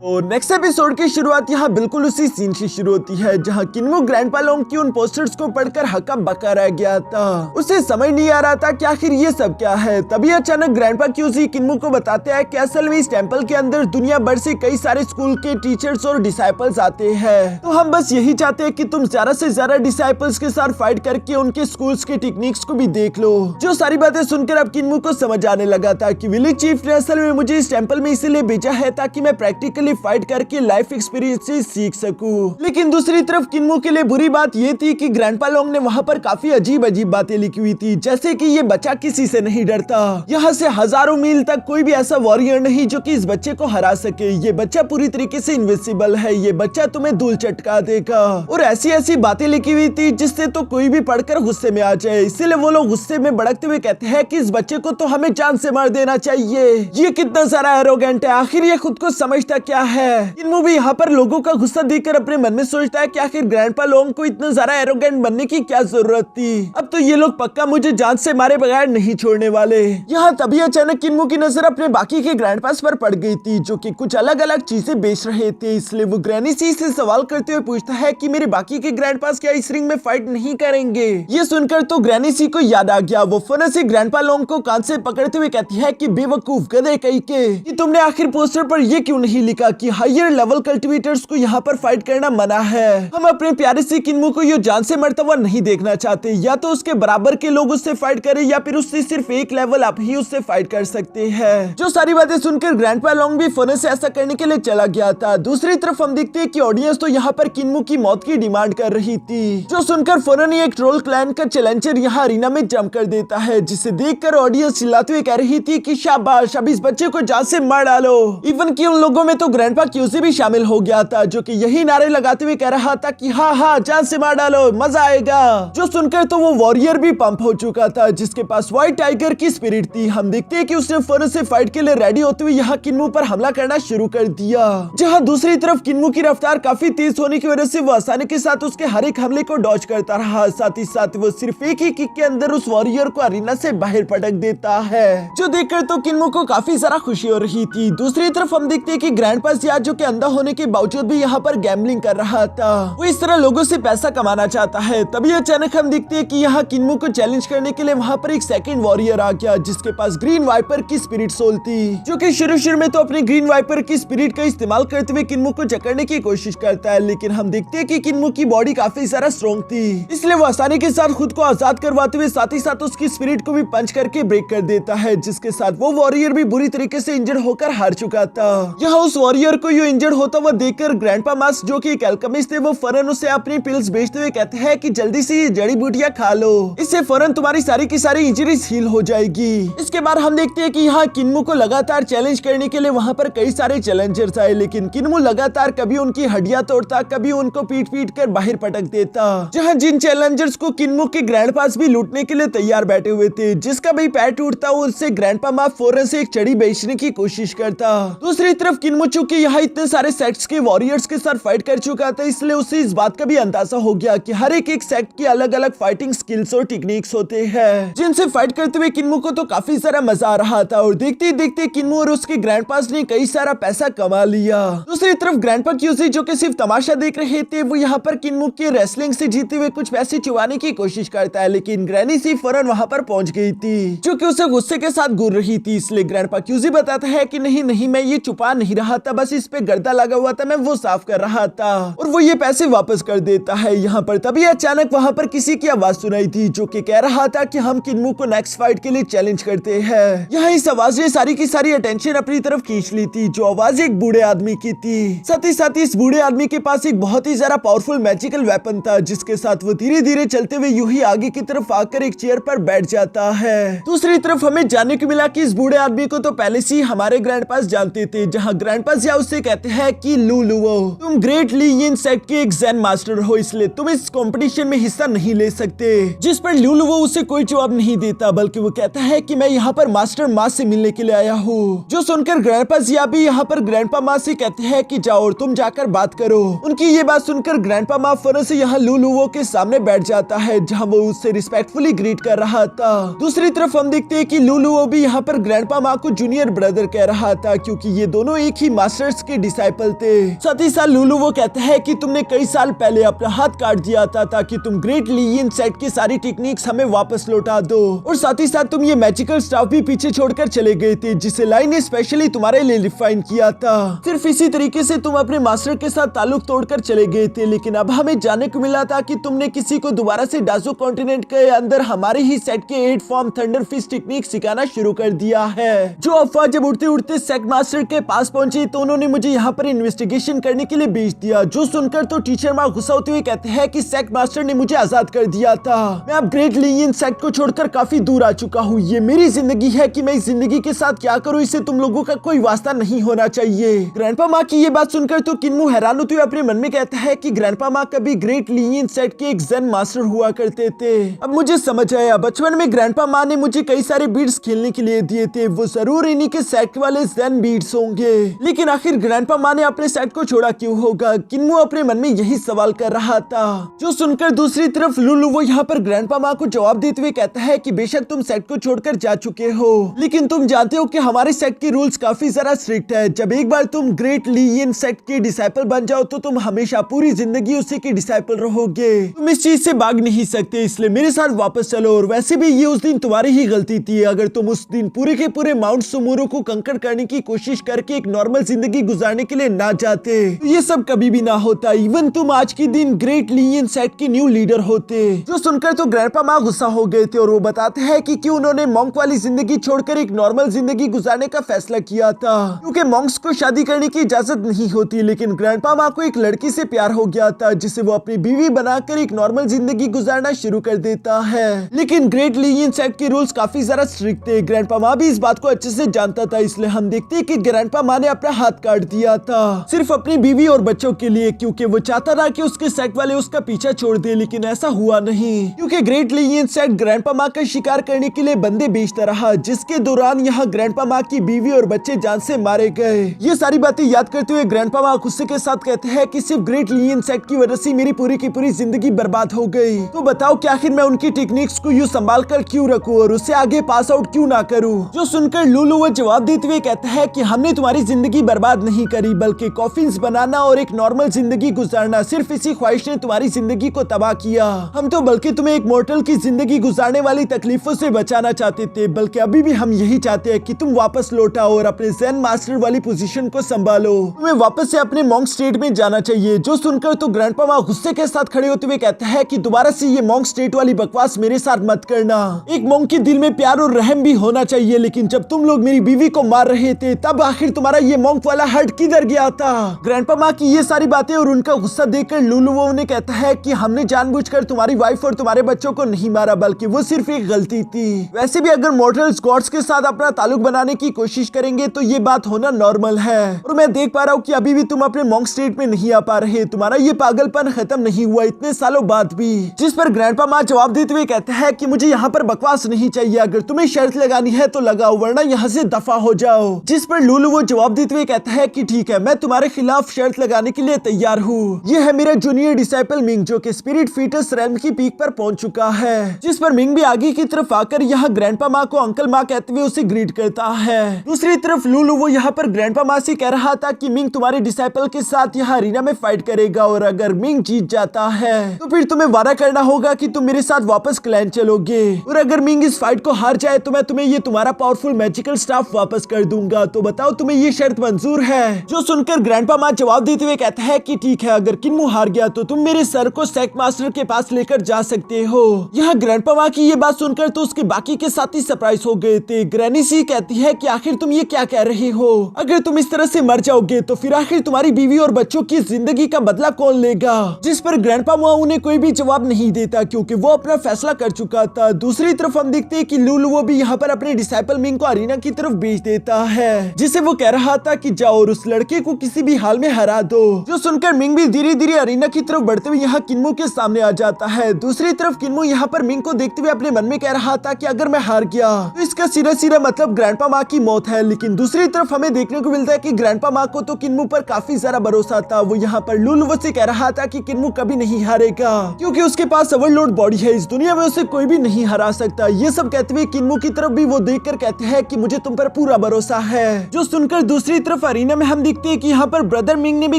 और next episode की शुरुआत यहाँ बिल्कुल उसी सीन से शुरू होती है जहाँ किन्मो ग्रैंडपा लोंग की उन पोस्टर्स को पढ़कर हक्का बक्का रह गया था। उसे समझ नहीं आ रहा था कि आखिर ये सब क्या है। तभी अचानक ग्रैंडपा क्यूजी किन्मो को बताते हैं कि असल में इस टेंपल के अंदर दुनिया भर से कई सारे स्कूल के टीचर्स और डिसाइपल्स आते हैं। तो हम बस यही चाहते हैं कि तुम ज्यादा से ज्यादा डिसाइपल्स के साथ फाइट करके उनके स्कूल्स के टेक्निक्स को भी देख लो। जो सारी बातें सुनकर अब किन्मो को समझ आने लगा था कि विलेज चीफ ने असल में मुझे इस टेंपल में इसीलिए भेजा है ताकि मैं प्रैक्टिकली फाइट करके लाइफ एक्सपीरियंस सीख सकूं। लेकिन दूसरी तरफ किन्मो के लिए बुरी बात ये थी कि ग्रैंडपा लोंग ने वहाँ पर काफी अजीब अजीब बातें लिखी हुई थी, जैसे कि ये बच्चा किसी से नहीं डरता, यहाँ से हजारों मील तक कोई भी ऐसा वॉरियर नहीं जो कि इस बच्चे को हरा सके, ये बच्चा पूरी तरीके से इनविजिबल है, ये बच्चा तुम्हें धूल चटका देगा और ऐसी ऐसी बातें लिखी हुई थी जिससे तो कोई भी पढ़कर गुस्से में आ जाए। इसीलिए वो लोग गुस्से में भड़कते हुए कहते हैं कि इस बच्चे को तो हमें जान से मार देना चाहिए। ये कितना सारा एरोगेंट है, आखिर ये खुद को समझता क्या है। किन्मो भी यहाँ पर लोगों का गुस्सा देखकर अपने मन में सोचता है कि आखिर ग्रैंडपा लोंग को इतना ज्यादा एरोगेंट बनने की क्या जरूरत थी, अब तो ये लोग पक्का मुझे जान से मारे बगैर नहीं छोड़ने वाले। यहाँ तभी अचानक किन्मो की नजर अपने बाकी के ग्रैंडपास पर पड़ गई थी जो कि कुछ अलग अलग चीजें बेच रहे थे। इसलिए वो ग्रैनी सी से सवाल करते हुए पूछता है कि मेरे बाकी के ग्रैंडपास क्या इस रिंग में फाइट नहीं करेंगे। ये सुनकर तो ग्रैनी सी को याद आ गया। वो फौरन से ग्रैंडपा लोंग को कान से पकड़ते हुए कहती है कि बेवकूफ गधे कहीं के, कि तुमने आखिर पोस्टर पर ये क्यों नहीं लिखा कि हायर लेवल कल्टिवेटर्स को यहाँ पर फाइट करना मना है। हम अपने प्यारे से किन्मो को ये जान से मरता हुआ नहीं देखना चाहते, या तो उसके बराबर के लोग उससे फाइट करें या फिर उससे सिर्फ एक लेवल अप ही उससे फाइट कर सकते हैं। जो सारी बातें सुनकर ग्रैंडपा लोंग भी फौरन से ऐसा करने के लिए चला गया था। दूसरी तरफ हम देखते हैं कि ऑडियंस तो यहाँ पर किन्मो की मौत की डिमांड कर रही थी, जो सुनकर फौरन ही एक ट्रोल क्लैन का चैलेंजर यहाँ अरीना में जंप कर देता है, जिसे देखकर ऑडियंस चिल्लाते हुए कह रही थी कि शाबाश, अब इस बच्चे को जान से मार डालो। इवन कि उन लोगों में तो ग्रैंडपा क्यूजी भी शामिल हो गया था, जो कि यही नारे लगाते हुए कह रहा था कि हाँ हाँ जान से मार डालो, मजा आएगा। जो सुनकर तो वो वॉरियर भी पंप हो चुका था जिसके पास व्हाइट टाइगर की स्पिरिट थी। हम देखते हैं कि उसने फौरन से फाइट के लिए रेडी होते हुए यहाँ किन्मो पर हमला करना शुरू कर दिया। जहाँ दूसरी तरफ किन्मो की रफ्तार काफी तेज होने की वजह से वो आसानी के साथ उसके हर एक हमले को डॉज करता रहा। साथ ही साथ वो सिर्फ एक ही किक के अंदर उस वॉरियर को अरीना से बाहर पटक देता है, जो देखकर तो किन्मो को काफी ज्यादा खुशी हो रही थी। दूसरी तरफ हम देखते हैं कि ग्रैंडपा जियाद जो कि अंधा होने के बावजूद भी यहाँ पर गैम्बलिंग कर रहा था, वो इस तरह लोगों से पैसा कमाना चाहता है। तभी अचानक हम देखते हैं कि यहाँ किन्मो को चैलेंज करने के लिए वहाँ पर एक सेकंड वॉरियर आ गया जिसके पास ग्रीन वाइपर की स्पिरिट सोल थी, जो कि शुरू में तो अपनी ग्रीन वाइपर की स्पिरिट का इस्तेमाल करते हुए किन्मो को जकड़ने की कोशिश करता है। लेकिन हम देखते हैं कि किन्मो की बॉडी काफी ज्यादा स्ट्रॉन्ग थी, इसलिए वो आसानी के साथ खुद को आजाद करवाते हुए साथ ही साथ उसकी स्पिरिट को भी पंच करके ब्रेक कर देता है, जिसके साथ वो वॉरियर भी बुरी तरीके से इंजर्ड होकर हार चुका था। यहाँ उस वॉरियर को ये इंजर्ड होता हुआ देखकर ग्रैंडपा मास जो कि एक अल्केमिस्ट थे वो फौरन उसे अपनी पिल्स बेचते हुए कहते हैं कि जल्दी से ये जड़ी बूटियां खा लो, इससे फौरन तुम्हारी सारी की सारी इंजरीज हील हो जाएगी। इसके बाद हम देखते हैं कि यहाँ किन्मो को लगातार चैलेंज करने के लिए वहाँ पर कई सारे चैलेंजर्स आए, लेकिन किन्मो लगातार कभी उनकी हड्डियां तोड़ता, कभी उनको पीट पीट कर बाहर पटक देता। जहाँ जिन चैलेंजर्स को किन्मो के ग्रैंडपास भी लूटने के लिए तैयार बैठे हुए थे, जिसका भी पैर टूटता उससे ग्रैंडपा माँ फौरन से एक चड़ी बेचने की कोशिश करता। दूसरी तरफ किन्मो चूंकि यहाँ इतने सारे सेक्ट्स के वॉरियर्स के साथ फाइट कर चुका था, इसलिए उसे इस बात का भी अंदाजा हो गया कि हर एक सेक्ट की अलग अलग फाइटिंग स्किल्स और टेक्निक्स होते हैं, जिनसे फाइट करते हुए किन्मो को तो काफी सारा मजा आ रहा था। और देखते ही देखते किन्मो और उसके ग्रैंडपास ने कई सारा पैसा कमा लिया। दूसरी तरफ ग्रैंडपा क्यूजी जो कि सिर्फ तमाशा देख रहे थे, वो यहाँ पर किन्मो के रेसलिंग से जीते हुए कुछ पैसे चुराने की कोशिश करता है, लेकिन ग्रैनी सी फौरन वहाँ पर पहुंच गई थी, जो कि उसे गुस्से के साथ घूर रही थी। इसलिए ग्रैंडपा क्यूजी बताता है कि नहीं नहीं, मैं ये छुपा नहीं रहा था, बस इस पे गर्दा लगा हुआ था, मैं वो साफ कर रहा था, और वो ये पैसे वापस कर देता है। यहाँ पर तभी अचानक वहाँ पर किसी की आवाज सुनाई थी जो कि कह रहा था कि हम किन्मो को नेक्स्ट फाइट के लिए चैलेंज करते हैं। यहाँ इस आवाज ने सारी की सारी अटेंशन अपनी तरफ खींच ली थी, जो आवाज एक बूढ़े आदमी की थी। साथ ही इस बूढ़े आदमी के पास एक बहुत ही ज्यादा पावरफुल मैजिकल वेपन था, जिसके साथ वो धीरे धीरे चलते हुए यूं ही आगे की तरफ आकर एक चेयर पर बैठ जाता है। दूसरी तरफ हमें जानने को मिला कि इस बूढ़े आदमी को तो पहले से ही हमारे ग्रैंडपास जानते थे, जहाँ ग्रैंडपास या उससे कहते हैं कि लुलुओ, तुम ग्रेट ली यिन सेक्ट के एक ज़ेन मास्टर हो, इसलिए तुम इस कंपटीशन में हिस्सा नहीं ले सकते। जिस पर लुलुओ उसे कोई जवाब नहीं देता, बल्कि वो कहता है कि मैं यहाँ पर मास्टर मास से मिलने के लिए आया हूँ। जो सुनकर ग्रैंडपास या भी यहाँ पर ग्रैंडपा माँ से कहते हैं कि जाओ और तुम जाकर बात करो। उनकी ये बात सुनकर ग्रैंडपा माँ फौरन से यहाँ लुलुओ के सामने बैठ जाता है, जहाँ वो उससे रिस्पेक्टफुली ग्रीट कर रहा था। दूसरी तरफ हम देखते हैं कि लुलुओ भी यहाँ पर ग्रैंडपा माँ को जूनियर ब्रदर कह रहा था, क्योंकि ये दोनों एक ही मास्टर्स के डिसाइपल थे। साथ ही साथ लुलु वो कहता है कि तुमने कई साल पहले अपना हाथ काट दिया था ताकि तुम ग्रेट लियन सेट की सारी टेक्निक्स हमें वापस लौटा दो, और साथ ही साथ तुम ये मैजिकल स्टाफ भी पीछे छोड़कर चले गए थे जिसे लाइन ने स्पेशली तुम्हारे लिए रिफाइन किया था। सिर्फ इसी तरीके से तुम अपने मास्टर के साथ ताल्लुक तोड़कर चले गए थे, लेकिन अब हमें जानने को मिला था कि तुमने किसी को दोबारा से डाजो कॉन्टिनेंट के अंदर हमारे ही सेट के 8 फॉर्म थंडर फिस्ट टेक्निक सिखाना शुरू कर दिया है। जो अफवाह जब उड़ते उड़ते सेट मास्टर के पास पहुंची तो उन्होंने मुझे यहाँ पर इन्वेस्टिगेशन करने के लिए भेज दिया। जो सुनकर तो टीचर माँ गुस्सा होते हुए कहते हैं कि सेट मास्टर ने मुझे आजाद कर दिया था। मैं अब ग्रेट लियन सेट को छोड़कर काफी दूर आ चुका हूँ। ये मेरी जिंदगी है कि मैं इस जिंदगी के साथ क्या करूँ, इससे तुम लोगों का कोई वास्ता नहीं होना चाहिए। ग्रैंडपा माँ की ये बात सुनकर तो किन्मू हैरान होते हुए अपने मन में कहता है कि ग्रैंडपा माँ कभी ग्रेट लियन सेट के एक जेन मास्टर हुआ करते थे। अब मुझे समझ आया, बचपन में ग्रैंडपा माँ ने मुझे कई सारे बीट्स खेलने के लिए दिए थे, वो जरूर इन्हीं के सेट वाले जेन बीट्स होंगे। लेकिन आखिर ग्रैंडपा माँ ने अपने सेट को छोड़ा क्यों होगा? किन्मू अपने मन में यही सवाल कर रहा था। जो सुनकर दूसरी तरफ लुलु वो यहाँ पर ग्रैंडपा माँ को जवाब देते हुए कहता है कि बेशक तुम सेट को छोड़कर जा चुके हो, लेकिन तुम जानते हो कि हमारे सेट के रूल्स काफी ज्यादा स्ट्रिक्ट है। जब एक बार तुम ग्रेट लियन सेट के डिसाइपल बन जाओ तो तुम हमेशा पूरी जिंदगी उसी के डिसाइपल रहोगे। तुम इस चीज से भाग नहीं सकते, इसलिए मेरे साथ वापस चलो। और वैसे भी ये उस दिन तुम्हारी ही गलती थी। अगर तुम उस दिन पूरे के पूरे माउंट सुमोरो को कंकड़ करने की कोशिश करके एक नॉर्मल जिंदगी गुजारने के लिए ना जाते तो ये सब कभी भी ना होता। इवन तुम आज के दिन ग्रेट लियन सेट के न्यू लीडर होते। जो सुनकर तो ग्रैंडपा माँ गुस्सा हो गए थे और वो बताते हैं कि क्यों उन्होंने मॉन्क वाली जिंदगी छोड़कर एक नॉर्मल जिंदगी गुजारने का फैसला किया था, क्योंकि मॉन्क्स को शादी करने की इजाजत नहीं होती। लेकिन ग्रैंडपा माँ को एक लड़की से प्यार हो गया था जिसे वो अपनी बीवी बनाकर एक नॉर्मल जिंदगी गुजारना शुरू कर देता है। लेकिन ग्रेट लियन सेट के रूल्स काफी ज्यादा स्ट्रिक्ट थे। ग्रैंडपा माँ भी इस बात को अच्छे से जानता था, इसलिए हम देखते हैं कि ग्रैंडपा माँ ने अपना हाथ काट दिया था सिर्फ अपनी बीवी और बच्चों के लिए, क्योंकि वो चाहता था कि उसके सेट वाले उसका पीछा छोड़ दे। लेकिन ऐसा हुआ नहीं, क्योंकि ग्रेट लियन सेट ग्रैंडपा माँ का शिकार करने के लिए बंदे बेचता रहा, जिसके दौरान यहाँ ग्रैंडपा माँ की बीवी और बच्चे जान से मारे गए। ये सारी बातें याद करते हुए ग्रैंडपा माँ गुस्से के साथ कहते हैं कि सिर्फ ग्रेट लियन सेट की वजह से मेरी पूरी की पूरी जिंदगी बर्बाद हो गई। तो बताओ कि आखिर मैं उनकी टेक्निक्स को यूं संभाल कर क्यों रखूं और उससे आगे पास आउट क्यों ना करूं? जो सुनकर लुलु वो जवाब देते हुए कहता है कि हमने तुम्हारी जिंदगी बर्बाद नहीं करी, बल्कि कॉफिन्स बनाना और एक नॉर्मल जिंदगी गुजारना, सिर्फ इसी ख्वाहिश ने तुम्हारी जिंदगी को तबाह किया। हम तो बल्कि तुम्हें एक मॉर्टल की जिंदगी गुजारने वाली तकलीफों से बचाना चाहते थे, बल्कि अभी भी हम यही चाहते हैं कि तुम वापस लौटाओ और अपने ज़ेन मास्टर वाली पोजीशन को संभालो। तुम्हें वापस से अपने मॉन्क स्टेट में जाना चाहिए। जो सुनकर तो ग्रैंडपा माँ गुस्से के साथ खड़े होते हुए कहते हैं कि दोबारा से ये मॉन्क स्टेट वाली बकवास मेरे साथ मत करना। एक मॉन्क के दिल में प्यार और रहम भी होना चाहिए, लेकिन जब तुम लोग मेरी बीवी को मार रहे थे तब आखिर तुम्हारा ये मॉन्क वाला हर्ट किधर गया था? ग्रैंडपा माँ की ये सारी बातें और उनका गुस्सा देखकर लुलु वो उन्हें कहता है कि हमने जानबूझकर तुम्हारी वाइफ और तुम्हारे बच्चों को नहीं मारा, बल्कि वो सिर्फ एक गलती थी। वैसे भी अगर मॉर्टल्स गॉड्स के साथ अपना ताल्लुक बनाने की कोशिश करेंगे तो ये बात होना नॉर्मल है। और मैं देख पा रहा हूँ कि अभी भी तुम अपने मॉन्क स्टेट में नहीं आ पा रहे। तुम्हारा ये पागलपन खत्म नहीं हुआ इतने सालों बाद भी। जिस पर ग्रैंडपा माँ जवाब देते हुए कहते हैं कि मुझे यहाँ पर बकवास नहीं चाहिए, अगर तुम्हें शर्त लगानी है तो लगाओ, वरना यहाँ से दफा हो जाओ। जिस पर लुलु वो जवाब देते हुए कहता है कि ठीक है, मैं तुम्हारे खिलाफ शर्त लगाने के लिए तैयार हूँ। ये है मेरा जूनियर डिसाइपल मिंग, जो कि स्पिरिट फीटस रेल्म की पीक पर पहुंच चुका है। जिस पर मिंग भी आगे की तरफ आकर यहाँ ग्रैंडपा माँ को अंकल माँ कहते हुए उसे ग्रीट करता है। दूसरी तरफ लुलु वो यहाँ पर ग्रैंडपा माँ से कह रहा था कि मिंग तुम्हारे डिसाइपल के साथ यहाँ अरीना में फाइट करेगा, और अगर मिंग जीत जाता है तो फिर तुम्हें वादा करना होगा कि तुम मेरे साथ वापस क्लैन चलोगे, और अगर मिंग इस फाइट को हार जाए तो मैं तुम्हें ये तुम्हारा पावरफुल मैजिकल स्टाफ वापस कर दूंगा। तो बताओ तुम्हें ये शर्त मंजूर है? जो सुनकर ग्रैंडपा माँ जवाब देते हुए कहता है कि ठीक है, अगर किन्मू हार गया तो तुम मेरे सर को सेक्ट मास्टर के पास लेकर जा सकते हो। यह ग्रैंडपा माँ की ये बात सुनकर तो उसके बाकी के साथी सरप्राइज हो गए थे। ग्रैनी सी कहती है कि आखिर तुम ये क्या कह रहे हो? अगर तुम इस तरह से मर जाओगे तो फिर आखिर तुम्हारी बीवी और बच्चों की जिंदगी का बदला कौन लेगा? जिस पर ग्रैंडपा माँ उन्हें कोई भी जवाब नहीं देता, क्योंकि वो अपना फैसला कर चुका था। दूसरी तरफ हम देखते हैं कि लुलु वो भी यहाँ पर अपने डिसाइपल मिंग को अरीना की तरफ भेज देता है, जिसे वो कह रहा था कि जाओ और उस लड़के को किसी भी हाल में हरा दो। जो सुनकर मिंग भी धीरे धीरे अरीना की तरफ बढ़ते हुए यहाँ किन्मू के सामने आ जाता है। दूसरी तरफ किन्मू यहाँ पर मिंग को देखते हुए अपने मन में कह रहा था कि अगर मैं हार गया तो इसका सीधा सीधा मतलब ग्रैंडपा माँ की मौत है। लेकिन दूसरी तरफ हमें देखने को मिलता है कि ग्रैंडपा माँ को तो किन्मू पर काफी ज्यादा भरोसा था। वो यहाँ पर लुलु से कह रहा था कि किन्मू कभी नहीं हारेगा, क्योंकि उसके पास ओवरलोड बॉडी है, इस दुनिया में उसे कोई भी नहीं हरा सकता। ये सब कहते हुए किन्मू की तरफ भी वो देखकर कहते हैं कि मुझे तुम पर पूरा भरोसा है। जो सुनकर दूसरी तरफ तरफ अरीना में हम देखते हैं कि यहाँ पर ब्रदर मिंग ने भी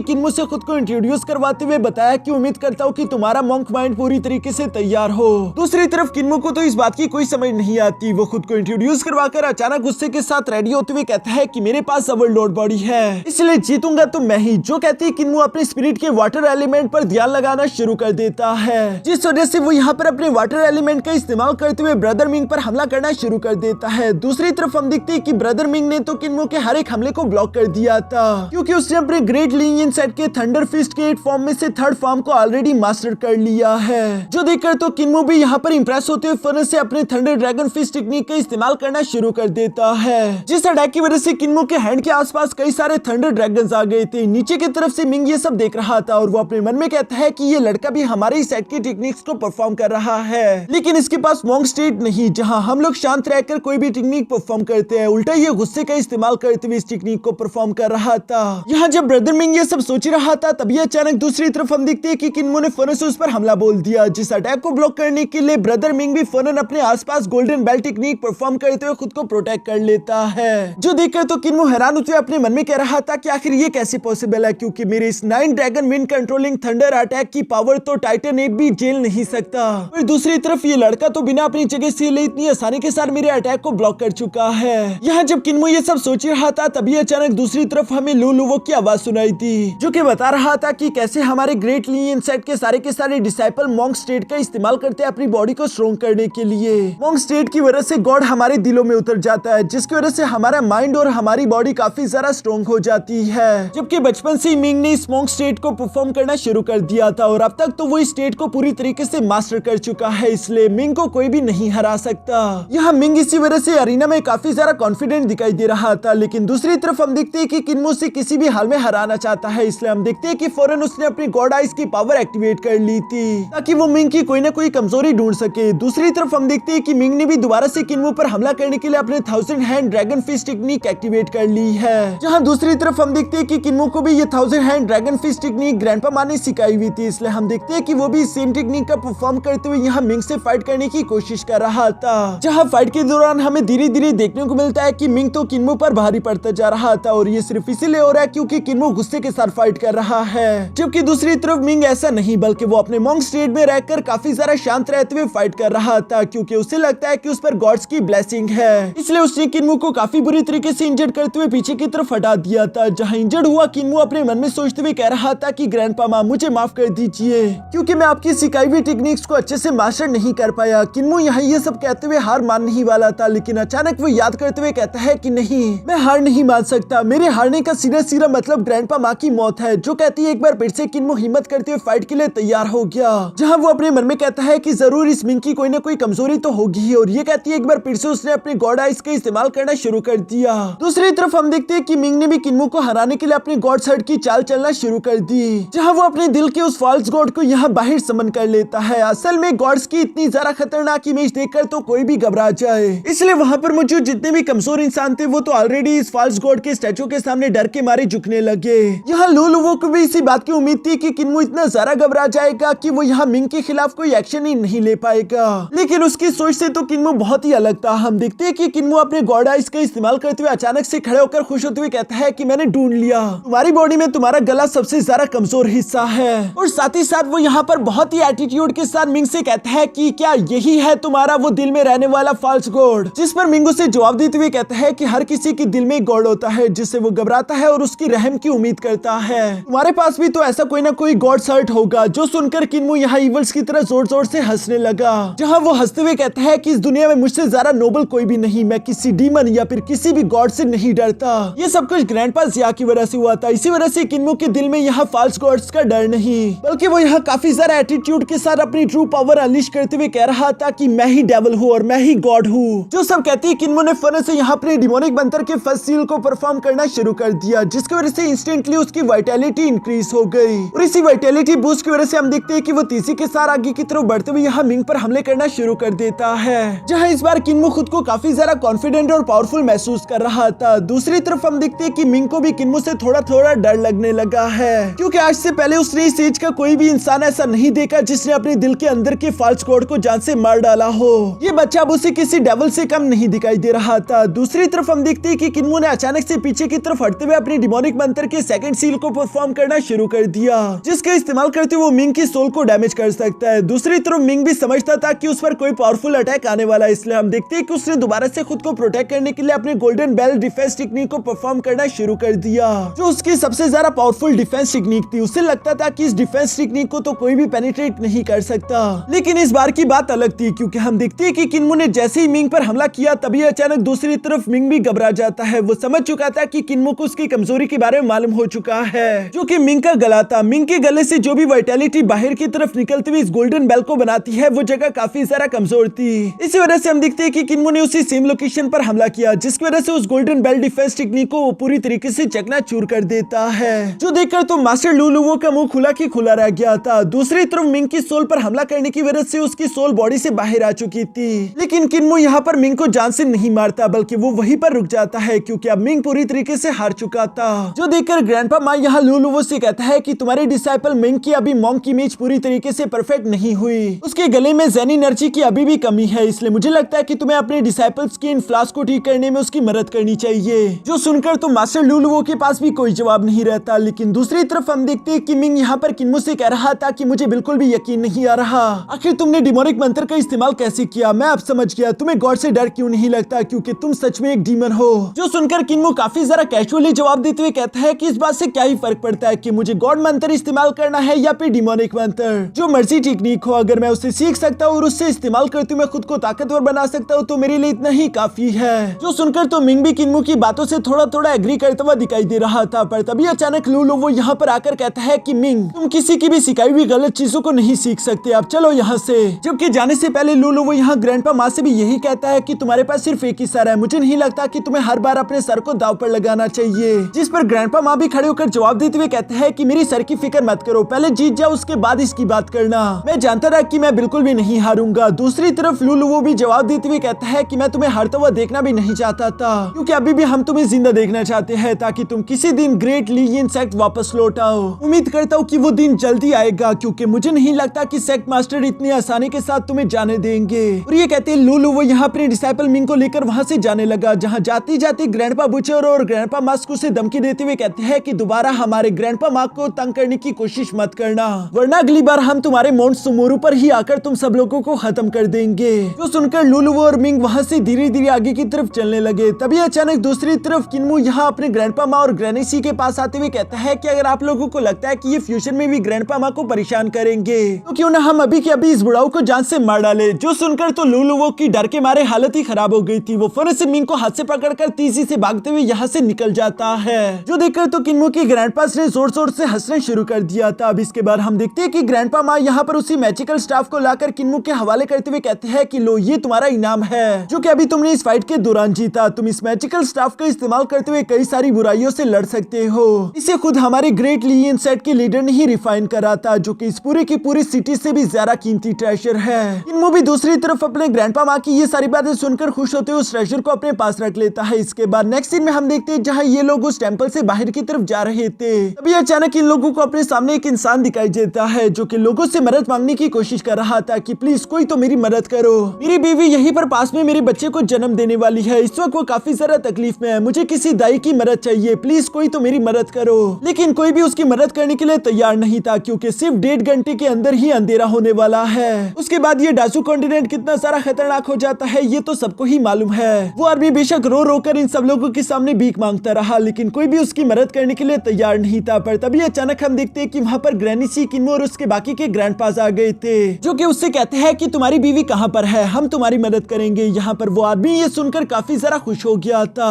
किन्मो से खुद को इंट्रोड्यूस करवाते हुए बताया कि उम्मीद करता हूँ कि तुम्हारा मॉन्क माइंड पूरी तरीके से तैयार हो। दूसरी तरफ किन्मो को तो इस बात की कोई समझ नहीं आती। वो खुद को इंट्रोड्यूस करवाकर अचानक गुस्से के साथ रेडी होते हुए कहता है कि मेरे पास ओवरलोड बॉडी है, इसलिए जीतूंगा तो मैं ही। जो कहती है किन्मो अपने स्पिरिट के वाटर एलिमेंट पर ध्यान लगाना शुरू कर देता है, जिस वजह से वो यहाँ पर अपने वाटर एलिमेंट का इस्तेमाल करते हुए ब्रदर मिंग पर हमला करना शुरू कर देता है। दूसरी तरफ हम देखते हैं कि ब्रदर मिंग ने तो किन्मो के हर एक हमले को ब्लॉक कर दिया था, क्योंकि उसने अपने ग्रेट लिनियन सेट के थंडर फिस्ट के 8 फॉर्म में से 3rd फॉर्म को ऑलरेडी मास्टर कर लिया है। जो देखकर तो किन्मो भी यहाँ पर इंप्रेस होते हुए फर्नेस से अपने थंडर ड्रैगन फिस्ट टेक्निक का इस्तेमाल करना शुरू कर देता है, जिस अटैक की वजह से किन्मो के हैंड के आसपास कई सारे थंडर ड्रैगन्स आ गए थे। नीचे की तरफ से मिंग ये सब देख रहा था और वो अपने मन में कहता है कि ये लड़का भी हमारे ही सेट की टेक्निक्स को परफॉर्म कर रहा है, लेकिन इसके पास मॉन्क स्टेट नहीं जहां हम लोग शांत रहकर कोई भी टेक्निक परफॉर्म करते हैं। उल्टा ये गुस्से का इस्तेमाल करते हुए इस टेक्निक को परफॉर्म कर रहा था। यहाँ जब ब्रदर मिंग ये सब सोच रहा था तभी अचानक दूसरी तरफ हम देखते हैं कि किन्मो ने फर्नेस उस पर हमला बोल दिया, जिस अटैक को ब्लॉक करने के लिए ब्रदर मिंग भी फर्नन अपने आसपास गोल्डन बेल टेक्निक परफॉर्म करते हुए खुद को प्रोटेक्ट कर लेता है। जो देखकर तो किन्मो हैरान होते हुए अपने मन में कह रहा था कि आखिर ये कैसे पॉसिबल है, क्योंकि मेरे इस 9 dragon wind controlling thunder attack की पावर तो टाइटन एप भी झेल नहीं सकता। और दूसरी तरफ ये लड़का तो बिना अपनी जगह से ले इतनी आसानी के साथ मेरे अटैक को ब्लॉक कर चुका है। यहाँ जब किन्मो ये सब सोच रहा था तभी अचानक दूसरी तरफ हमें लुलुवो की आवाज सुनाई थी, जो कि बता रहा था कि कैसे हमारे ग्रेट लिनियन सेट के सारे डिसाइपल मॉन्क स्टेट का इस्तेमाल करते हैं अपनी बॉडी को स्ट्रॉन्ग करने के लिए। मॉन्क स्टेट की वजह से गॉड हमारे दिलों में उतर जाता है, जिसकी वजह से हमारा माइंड और हमारी बॉडी काफी ज्यादा स्ट्रॉन्ग हो जाती है। जबकि बचपन से ही मिंग ने इस मॉन्क स्टेट को परफॉर्म करना शुरू कर दिया था और अब तक तो वो इस स्टेट को पूरी तरीके से मास्टर कर चुका है, इसलिए मिंग को कोई भी नहीं हरा सकता। यहाँ मिंग इसी वजह से अरीना में काफी ज्यादा कॉन्फिडेंट दिखाई दे रहा था, लेकिन दूसरी तरफ हम देखते हैं कि किन्मो से किसी भी हाल में हराना चाहता है, इसलिए हम देखते हैं कि फौरन उसने अपनी गॉड आइज की पावर एक्टिवेट कर ली थी ताकि वो मिंग की कोई ना कोई कमजोरी ढूंढ सके। दूसरी तरफ हम देखते हैं कि मिंग ने भी दोबारा से किन्मो पर हमला करने के लिए अपने 1000 hand dragon fist technique activate कर ली है। जहाँ दूसरी तरफ हम देखते हैं कि किन्मो को भी ये 1000 hand dragon fist technique grandpa माँ ने सिखाई हुई थी, इसलिए हम देखते हैं कि वो भी सेम टेक्निक का परफॉर्म करते हुए यहाँ मिंग से फाइट करने की कोशिश कर रहा था। जहाँ फाइट के दौरान हमें धीरे धीरे देखने को मिलता है कि मिंग तो किन्मो पर भारी पड़ता जा रहा था और ये सिर्फ इसीलिए हो रहा है क्योंकि किन्मो गुस्से के साथ फाइट कर रहा है, जबकि दूसरी तरफ मिंग ऐसा नहीं बल्कि वो अपने मॉन्क स्टेट में रहकर काफी ज्यादा शांत रहते हुए फाइट कर रहा था, क्योंकि उसे लगता है कि उस पर गॉड्स की ब्लेसिंग है, इसलिए उसने किन्मो को काफी बुरी तरीके से इंजर्ड करते हुए पीछे की तरफ हटा दिया था। जहाँ इंजर्ड हुआ किन्मो अपने मन में सोचते हुए कह रहा था कि ग्रैंडपा माँ मुझे माफ कर दीजिए क्योंकि मैं आपकी सिखाई हुई टेक्निक्स को अच्छे से मास्टर नहीं कर पाया। किन्मो यहाँ ये सब कहते हुए हार मान नहीं वाला था, लेकिन अचानक वो याद करते हुए कहता है कि नहीं, मैं हार नहीं मान सकता। मेरे हारने का सीधा मतलब ग्रैंडपा माँ की मौत है। जो कहती है एक बार फिर से किन्मो हिम्मत करते हुए फाइट के लिए तैयार हो गया, जहाँ वो अपने मन में कहता है कि जरूर इस मिंग की कोई ना कोई कमजोरी तो होगी, और ये कहती है एक बार फिर से उसने अपने गॉड आइज का इस्तेमाल करना शुरू कर दिया। दूसरी तरफ हम देखते हैं कि मिंग ने भी किन्मो को हराने के लिए अपने गॉड हर्ट की चाल चलना शुरू कर दी, जहाँ वो अपने दिल के उस फॉल्स गॉड को यहाँ बाहर समन कर लेता है। असल में गॉड्स की इतनी ज्यादा खतरनाक इमेज देखकर तो कोई भी घबरा जाए, इसलिए वहाँ पर मौजूद जितने भी कमजोर इंसान थे वो तो ऑलरेडी इस फॉल्स गॉड के स्टैचू के सामने डर के मारे झुकने लगे। यहाँ लुलुवो को भी इसी बात की उम्मीद थी कि किन्मो इतना ज्यादा घबरा जाएगा कि वो यहाँ मिंग के खिलाफ कोई एक्शन ही नहीं ले पाएगा, लेकिन उसकी सोच से तो किन्मो बहुत ही अलग था। हम देखते हैं कि किन्मो अपने गॉड आइज का इस्तेमाल करते हुए अचानक से खड़े होकर खुश होते हुए कहता है कि मैंने ढूंढ लिया, तुम्हारी बॉडी में तुम्हारा गला सबसे ज्यादा कमजोर हिस्सा है। और साथ ही साथ वो यहाँ पर बहुत ही एटीट्यूड के साथ मिंग से कहता है कि क्या यही है तुम्हारा वो दिल में रहने वाला फॉल्स गॉड, जिस पर मिंग उसे जवाब देते हुए कहता है कि हर किसी के दिल में एक गॉड होता है जिससे वो घबराता है और उसकी रहम की उम्मीद करता है। तुम्हारे पास भी तो ऐसा कोई ना कोई गॉड हर्ट होगा। जो सुनकर किन्मो यहाँ इवल्स की तरह जोर जोर से हंसने लगा, जहाँ वो हंसते हुए कहता है कि इस दुनिया में मुझसे ज्यादा नोबल कोई भी नहीं, मैं किसी डीमन या फिर किसी भी गॉड से नहीं डरता। ये सब कुछ ग्रैंडपा जिया की वजह से हुआ था, इसी वजह से किन्मो के दिल में यहाँ फॉल्स गॉड्स का डर नहीं बल्कि वो यहाँ काफी ज्यादा एटीट्यूड के साथ अपनी ट्रू पावर अनलीश करते हुए कह रहा था कि मैं ही डेविल हूँ और मैं ही गॉड हूँ। जो सब कहती है किन्मो ने फौरन से यहाँ अपने डिमोनिक मंत्र के फर्स्ट सील को परफॉर्म करना शुरू कर दिया, जिसकी वजह से इंस्टेंटली उसकी वाइटैलिटी इंक्रीज हो गई, और इसी वाइटैलिटी बूस्ट की वजह से हम देखते हैं कि वो तेजी के साथ आगे की तरफ बढ़ते हुए यहाँ मिंग पर हमले करना शुरू कर देता है, जहाँ इस बार किन्मो खुद को काफी ज्यादा कॉन्फिडेंट और पावरफुल महसूस कर रहा था। दूसरी तरफ हम देखते हैं कि मिंग को भी किन्मो से थोड़ा थोड़ा डर लगने लगा है, क्योंकि आज से पहले उसने इस एज का कोई भी इंसान ऐसा नहीं देखा जिसने अपने दिल के अंदर के फॉल्स गॉड को जान से मार डाला हो। ये बच्चा अब उसे किसी डेविल से कम नहीं दिखाई दे रहा था। दूसरी तरफ हम देखते हैं कि किन्मो ने अचानक से पीछे की तरफ हटते हुए अपनी डिमोनिक मंत्र के सेकंड सील को परफॉर्म करना शुरू कर दिया, जिसके इस्तेमाल करते हुए वो मिंग की सोल को डैमेज कर सकता है। दूसरी तरफ मिंग भी समझता था कि उस पर कोई पावरफुल अटैक आने वाला है, इसलिए हम देखते हैं कि उसने दोबारा से खुद को प्रोटेक्ट करने के लिए अपने गोल्डन बेल डिफेंस टेक्निक को परफॉर्म करना शुरू कर दिया, जो उसकी सबसे ज्यादा पावरफुल डिफेंस टेक्निक थी। उसे लगता था कि इस डिफेंस टेक्निक को तो कोई भी पेनिट्रेट नहीं कर सकता, लेकिन इस बार की बात अलग थी, क्योंकि हम देखते हैं कि किन्मो ने जैसे ही मिंग पर हमला किया तभी अचानक दूसरी तरफ मिंग भी घबरा जाता है। वो समझ चुका था कि किन्मो को उसकी कमजोरी के बारे में मालूम हो चुका है, जो कि मिंग का गला था। मिंग के गले से जो भी वाइटैलिटी बाहर की तरफ निकलती हुई इस गोल्डन बेल को बनाती है, वो जगह काफी ज्यादा कमजोर थी। इसी वजह से हम देखते हैं कि किन्मो ने उसी सेम लोकेशन पर हमला किया, जिसकी वजह से उस गोल्डन बेल डिफेंस टेक्निक को पूरी तरीके से चकनाचूर कर देता है, जो देखकर तो मास्टर लुलुवो का मुंह खुला की खुला रह गया था। दूसरी तरफ मिंग की सोल पर हमला करने की वजह से उसकी सोल बॉडी से बाहर आ चुकी थी, लेकिन किन्मो यहाँ पर मिंग को जान से नहीं मारता, बल्कि वो वहीं पर रुक जाता है, क्योंकि अब मिंग पूरी तरीके से हार चुका था। जो देखकर ग्रैंडपा मा यहाँ लुलुवो से कहता है कि तुम्हारे डिसाइपल मिंग की अभी मॉन्क की इमेज पूरी तरीके से परफेक्ट नहीं हुई, उसके गले में जेन एनर्जी की अभी भी कमी है, इसलिए मुझे लगता है कि तुम्हें अपने डिसाइपल्स की इन फ्लॉस को ठीक करने में उसकी मदद करनी चाहिए। जो सुनकर तो मास्टर लुलुवो के पास भी कोई जवाब नहीं रहता, लेकिन दूसरी तरफ हम देखते हैं कि मिंग यहाँ पर किन्मो से कह रहा था कि मुझे बिल्कुल भी यकीन नहीं आ रहा, आखिर तुमने डिमोनिक मंत्र का इस्तेमाल कैसे किया? मैं अब समझ गया, तुम्हें गॉड से डर क्यों नहीं लगता, क्योंकि तुम सच में एक डीमन हो। जो सुनकर किन्मो काफी जरा कैजुअली जवाब देते हुए कहता है कि इस बात से क्या ही फर्क पड़ता है कि मुझे गॉड मंत्र इस्तेमाल करना है या फिर डिमोनिक मंत्र, जो मर्जी टेक्निक हो, अगर मैं उसे सीख सकता हूँ और उससे इस्तेमाल करते हुए खुद को ताकतवर बना सकता हूँ तो मेरे लिए इतना ही काफी है। जो सुनकर तो मिंग भी किन्मो की बातों से थोड़ा थोड़ा एग्री करता हुआ दिखाई दे रहा था, पर तभी अचानक लुलुवो यहाँ पर आकर कहता है कि मिंग, तुम किसी की भी सिखाई हुई गलत चीजों को नहीं सीख सकते, अब चलो यहाँ से। जबकि जाने से पहले लुलुवो यहाँ ग्रैंडपा माँ से भी यही कहता है कि तुम्हारे पास सिर्फ एक ही सर है, मुझे नहीं लगता कि तुम्हें हर बार अपने सर को दाव पर लगाना चाहिए। जिस पर ग्रैंडपा माँ भी खड़े होकर जवाब देते हुए कहते हैं कि मेरी सर की फिक्र मत करो, पहले जीत जाओ उसके बाद इसकी बात करना। मैं जानता था कि मैं बिल्कुल भी नहीं हारूंगा। दूसरी तरफ लुलुवो भी जवाब देते हुए कहता है कि मैं तुम्हें हारता हुआ देखना भी नहीं चाहता था, क्योंकि अभी भी हम तुम्हें जिंदा देखना चाहते हैं ताकि तुम किसी दिन ग्रेट लीजियन सेक्ट वापस लौट आओ। उम्मीद करता हूँ कि वो दिन जल्दी आएगा, क्योंकि मुझे नहीं लगता कि सेक्ट मास्टर इतनी आसानी के साथ तुम्हें जाने देंगे। और ये कहते लुलुवो यहाँ अपने डिसाइपल मिंग को लेकर वहाँ से जाने लगा, जहाँ जाती जाती ग्रैंडपा बुचर और ग्रैंडपा मास्क उसे धमकी देते हुए कहते हैं कि दोबारा हमारे ग्रैंडपा मास्क को तंग करने की कोशिश मत करना, वरना अगली बार हम तुम्हारे माउंट सुमोरू पर ही आकर तुम सब लोगों को खत्म कर देंगे। जो सुनकर लुलुवो और मिंग वहाँ से धीरे धीरे आगे की तरफ चलने लगे। तभी अचानक दूसरी तरफ किन्मो यहाँ अपने ग्रैंडपा माँ और ग्रैनीसी के पास आते हुए कहता है कि अगर आप लोगों को लगता है कि ये फ्यूचर में भी ग्रैंडपा माँ को परेशान करेंगे तो क्यों ना हम अभी के अभी इस बुढ़ाऊ को जान से मार डाले। जो सुनकर तो लुलुवो की डर के मारे हालत ही खराब हो गई थी। वो फौरन से मिंग को हाथ से पकड़कर तेजी से भागते हुए यहाँ से निकल जाता है। जो देखकर तो किन्मो की ग्रैंडपा ने जोर जोर से हंसना शुरू कर दिया था। अब इसके बाद हम देखते हैं कि ग्रैंडपा माँ यहाँ पर उसी मैजिकल स्टाफ को लाकर किन्मो के हवाले करते हुए कहते हैं कि लो ये तुम्हारा इनाम है जो कि अभी तुमने इस फाइट के दौरान जीता। तुम इस मैजिकल स्टाफ का इस्तेमाल करते हुए कई सारी बुराइयों से लड़ सकते हो। इसे खुद हमारे ग्रेट लीजियन सेट के लीडर ने ही रिफाइन करा था, जो कि इस पूरी की पूरी सिटी से भी ज्यादा कीमती ट्रेजर है। किन्मो भी दूसरी तरफ अपने ग्रैंडपा माँ की ये सारी बातें सुनकर खुश होते हुए उस ट्रेजर को अपने पास रख लेता है। इसके बाद नेक्स्ट सीन में हम देखते हैं जहाँ ये लोग उस टेंपल से बाहर की तरफ जा रहे थे, तभी अचानक इन लोगों को अपने सामने एक इंसान दिखाई देता है जो कि लोगों से मदद मांगने की कोशिश कर रहा था कि प्लीज कोई तो मेरी मदद करो, मेरी बीवी यहीं पर पास में मेरे बच्चे को जन्म देने वाली है, इस वक्त वो काफी ज्यादा तकलीफ में है, मुझे किसी दाई की मदद चाहिए, प्लीज कोई तो मेरी मदद करो। लेकिन कोई भी उसकी मदद करने के लिए तैयार नहीं था, क्योंकि सिर्फ 1.5 घंटे के अंदर ही अंधेरा होने वाला है। उसके बाद ये डासू कॉन्टिनेंट कितना सारा खतरनाक हो जाता है ये तो सबको ही मालूम है। वो आदमी बेशक रो रो कर इन सब लोगों के सामने भीख मांगता रहा, लेकिन कोई भी उसकी मदद करने के लिए तैयार नहीं था। पर तभी अचानक हम देखते हैं कि वहाँ पर ग्रैनीसी, किन्मो और उसके बाकी के ग्रैंडपास आ गए थे, जो कि उससे कहते हैं कि तुम्हारी बीवी कहाँ पर है, हम तुम्हारी मदद करेंगे। यहाँ पर वो आदमी ये सुनकर काफी जरा खुश हो गया था।